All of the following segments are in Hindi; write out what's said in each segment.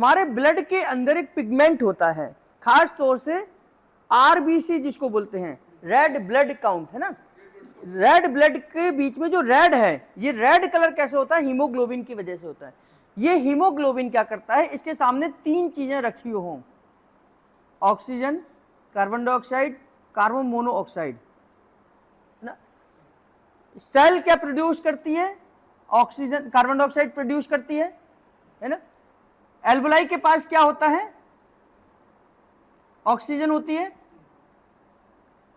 हमारे ब्लड के अंदर एक पिगमेंट होता है, खास तौर से आरबीसी जिसको बोलते हैं, रेड ब्लड काउंट, है ना। रेड ब्लड के बीच में जो रेड है, ये रेड कलर कैसे होता है? हीमोग्लोबिन की वजह से होता है। ये हीमोग्लोबिन क्या करता है, इसके सामने तीन चीजें रखी हों, oxygen, carbon dioxide, carbon monoxide, है ना। सेल क्या प्रोड्यूस करती है? ऑक्सीजन, कार्बन डाइऑक्साइड प्रोड्यूस करती है ना। एल्वोलाई के पास क्या होता है? ऑक्सीजन होती है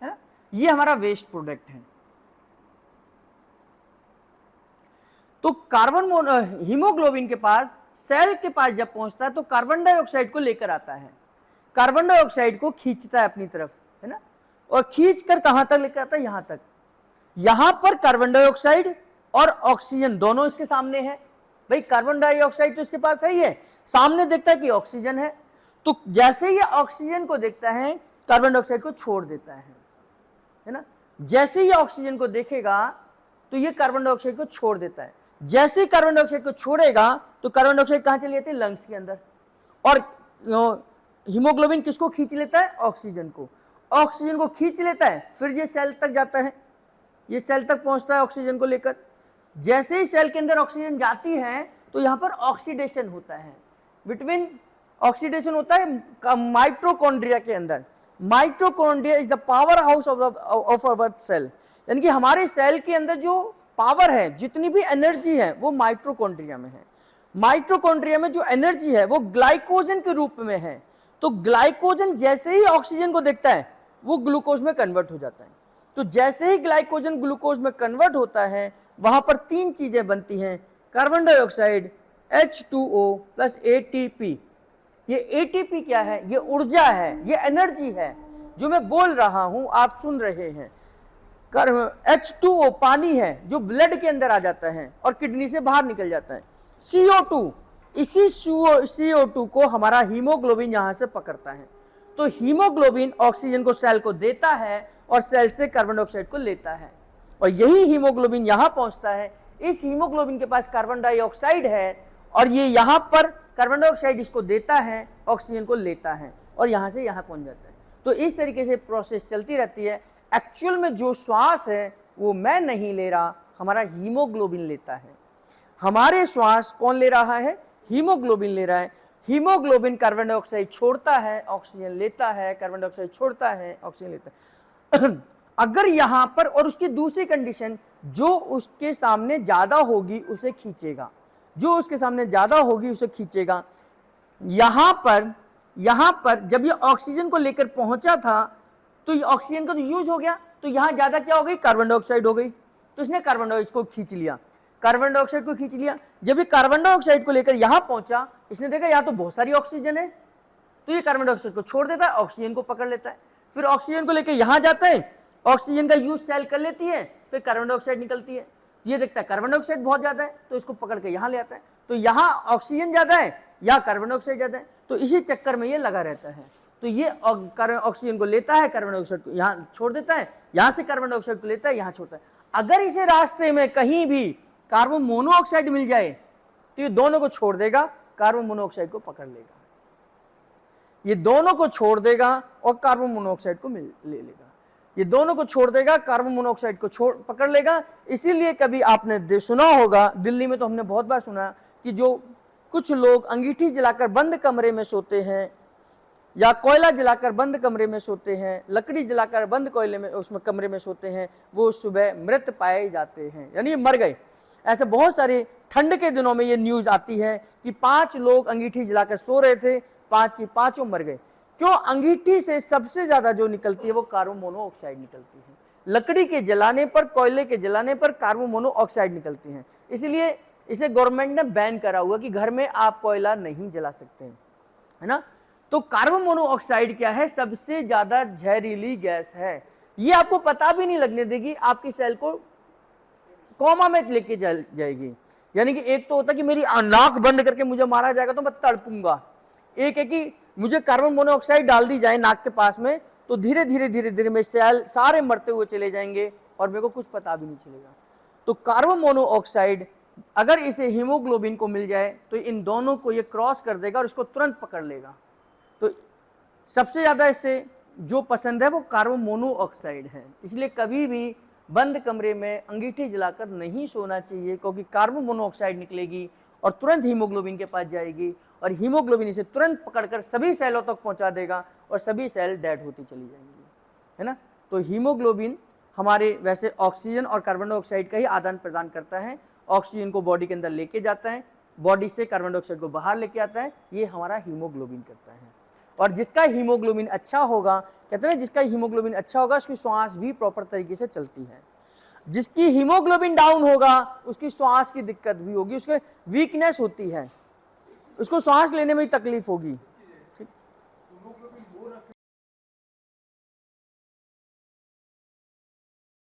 ना। ये हमारा वेस्ट प्रोडक्ट है। तो हीमोग्लोबिन के पास, सेल के पास जब पहुंचता है तो कार्बन डाइऑक्साइड को लेकर आता है, कार्बन डाइऑक्साइड को खींचता है अपनी तरफ, है ना, और खींच कर कहां तक लेकर आता है? यहां तक। यहां पर कार्बन डाइऑक्साइड और ऑक्सीजन दोनों इसके सामने है। भाई कार्बन डाइऑक्साइड तो इसके पास है ही है, सामने देखता है कि ऑक्सीजन है, तो जैसे ही ऑक्सीजन को देखता है कार्बन डाइऑक्साइड को छोड़ देता है ना। जैसे ही ऑक्सीजन को देखेगा तो ये कार्बन डाइऑक्साइड को छोड़ देता है। जैसे ही कार्बन डाइऑक्साइड को छोड़ेगा तो कार्बन डाइऑक्साइड कहां चली जाती है? लंग्स के अंदर। और हीमोग्लोबिन किसको खींच लेता है? ऑक्सीजन को। ऑक्सीजन को खींच लेता है, फिर ये सेल तक जाता है, ये सेल तक पहुंचता है ऑक्सीजन को लेकर। जैसे ही सेल के अंदर ऑक्सीजन जाती है तो यहां पर ऑक्सीडेशन होता है, बिटवीन ऑक्सीडेशन होता है माइटोकॉन्ड्रिया के अंदर। Mitochondria is the power house of our cell, यानी कि हमारे सेल के अंदर जो पावर है, जितनी भी एनर्जी है, वो माइटोकॉन्ड्रिया में है। माइटोकॉन्ड्रिया में जो एनर्जी है वो ग्लाइकोजन के रूप में है। तो ग्लाइकोजन जैसे ही ऑक्सीजन को देखता है वो ग्लूकोज में कन्वर्ट हो जाता है। तो जैसे ही ग्लाइकोजन ग्लूकोज में कन्वर्ट होता है वहां पर तीन चीजें बनती हैं, carbon dioxide, H2O plus ATP। ये ATP क्या है? ये ऊर्जा है, ये एनर्जी है, जो मैं बोल रहा हूं आप सुन रहे हैं। H2O पानी है जो ब्लड के अंदर आ जाता है और किडनी से बाहर निकल जाता है। CO2, इसी CO2 को हमारा हीमोग्लोबिन यहां से पकड़ता है। तो हीमोग्लोबिन ऑक्सीजन को सेल को देता है और सेल से कार्बन डाइऑक्साइड को लेता है, और यही हीमोग्लोबिन यहां पहुंचता है। इस हीमोग्लोबिन के पास कार्बन डाइऑक्साइड है और ये यहां पर कार्बन डाइऑक्साइड इसको देता है, ऑक्सीजन को लेता है और यहां से यहां पहुंच जाता है। तो इस तरीके से प्रोसेस चलती रहती है। एक्चुअल में जो श्वास है वो मैं नहीं ले रहा, हमारा हीमोग्लोबिन लेता है। हमारे श्वास कौन ले रहा है? हीमोग्लोबिन ले रहा है। हीमोग्लोबिन कार्बन डाइऑक्साइड छोड़ता है, ऑक्सीजन लेता है, कार्बन डाइऑक्साइड छोड़ता है, ऑक्सीजन लेता है। अगर यहां पर, और उसकी दूसरी कंडीशन, जो उसके सामने ज्यादा होगी उसे खींचेगा, जो उसके सामने ज्यादा होगी उसे खींचेगा। यहां पर जब ये ऑक्सीजन को लेकर पहुंचा था तो ये ऑक्सीजन का तो यूज हो गया, तो यहां ज्यादा क्या हो गई? कार्बन डाइऑक्साइड हो गई। तो इसने कार्बन डाइऑक्साइड को खींच लिया, कार्बन डाइऑक्साइड को खींच लिया। जब ये कार्बन डाइऑक्साइड को लेकर यहां पहुंचा, इसने देखा यहां तो बहुत सारी ऑक्सीजन है, तो ये कार्बन डाइऑक्साइड को छोड़ देता है, ऑक्सीजन को पकड़ लेता है। फिर ऑक्सीजन को लेकर यहां जाता है, ऑक्सीजन का यूज सेल कर लेती है, फिर कार्बन डाइऑक्साइड निकलती है। ये देखता है कार्बन डाइऑक्साइड बहुत ज्यादा है, तो इसको पकड़ के यहां ले आता है। तो यहां ऑक्सीजन ज्यादा है, यहां कार्बन डाइऑक्साइड ज्यादा है, तो इसी चक्कर में ये लगा रहता है। तो ये ऑक्सीजन को लेता है, कार्बन डाइऑक्साइड को यहाँ छोड़ देता है, यहाँ से कार्बन डाइऑक्साइड को लेता है, यहाँ छोड़ता है। अगर इसे रास्ते में कहीं भी कार्बन मोनोऑक्साइड मिल जाए तो ये दोनों को छोड़ देगा, कार्बन मोनोऑक्साइड को पकड़ लेगा। ये दोनों को छोड़ देगा और कार्बन मोनोऑक्साइड को ले लेगा। ये दोनों को छोड़ देगा, कार्बन मोनोऑक्साइड को पकड़ लेगा। इसीलिए कभी आपने सुना होगा, दिल्ली में तो हमने बहुत बार सुना कि जो कुछ लोग अंगीठी जलाकर बंद कमरे में सोते हैं, या कोयला जलाकर बंद कमरे में सोते हैं, लकड़ी जलाकर बंद कोयले में उसमें कमरे में सोते हैं, वो सुबह मृत पाए जाते हैं, यानी मर गए। ऐसे बहुत सारे ठंड के दिनों में ये न्यूज आती है कि 5 लोग अंगीठी जलाकर सो रहे थे, 5 की 5 मर गए। क्यों? अंगीठी से सबसे ज्यादा जो निकलती है वो कार्बन मोनोऑक्साइड निकलती है। लकड़ी के जलाने पर, कोयले के जलाने पर कार्बन मोनोऑक्साइड निकलती है। इसलिए इसे गवर्नमेंट ने बैन करा हुआ कि घर में आप कोयला नहीं जला सकते हैं, है ना। तो कार्बन मोनोऑक्साइड क्या है? सबसे ज्यादा जहरीली गैस है। ये आपको पता भी नहीं लगने देगी, आपकी सेल को कोमा में लेके जाएगी। यानी कि एक तो होता है कि मेरी नाक बंद करके मुझे मारा जाएगा तो मैं तड़पूंगा, एक है कि मुझे कार्बन मोनोऑक्साइड डाल दी जाए नाक के पास में, तो धीरे धीरे मेरे सेल सारे मरते हुए चले जाएंगे और मेरे को कुछ पता भी नहीं चलेगा। तो कार्बन मोनोऑक्साइड अगर इसे हीमोग्लोबिन को मिल जाए तो इन दोनों को ये क्रॉस कर देगा और इसको तुरंत पकड़ लेगा। तो सबसे ज़्यादा इससे जो पसंद है वो कार्बन मोनोऑक्साइड है। इसलिए कभी भी बंद कमरे में अंगीठी जलाकर नहीं सोना चाहिए, क्योंकि कार्बन मोनोऑक्साइड निकलेगी और तुरंत हीमोग्लोबिन के पास जाएगी और हीमोग्लोबिन इसे तुरंत पकड़कर सभी सेलों तक पहुंचा देगा और सभी सेल डेड होती चली जाएंगी, है ना। तो हीमोग्लोबिन हमारे वैसे ऑक्सीजन और कार्बन डाइऑक्साइड का ही आदान प्रदान करता है। ऑक्सीजन को बॉडी के अंदर लेके जाता है, बॉडी से कार्बन डाइऑक्साइड को बाहर लेके आता है, ये हमारा हीमोग्लोबिन करता है। और जिसका हीमोग्लोबिन अच्छा होगा, कहते हैं जिसका हीमोग्लोबिन अच्छा होगा उसकी श्वास भी प्रॉपर तरीके से चलती है। जिसकी हीमोग्लोबिन डाउन होगा उसकी श्वास की दिक्कत भी होगी, उसके वीकनेस होती है, उसको सांस लेने में तकलीफ होगी।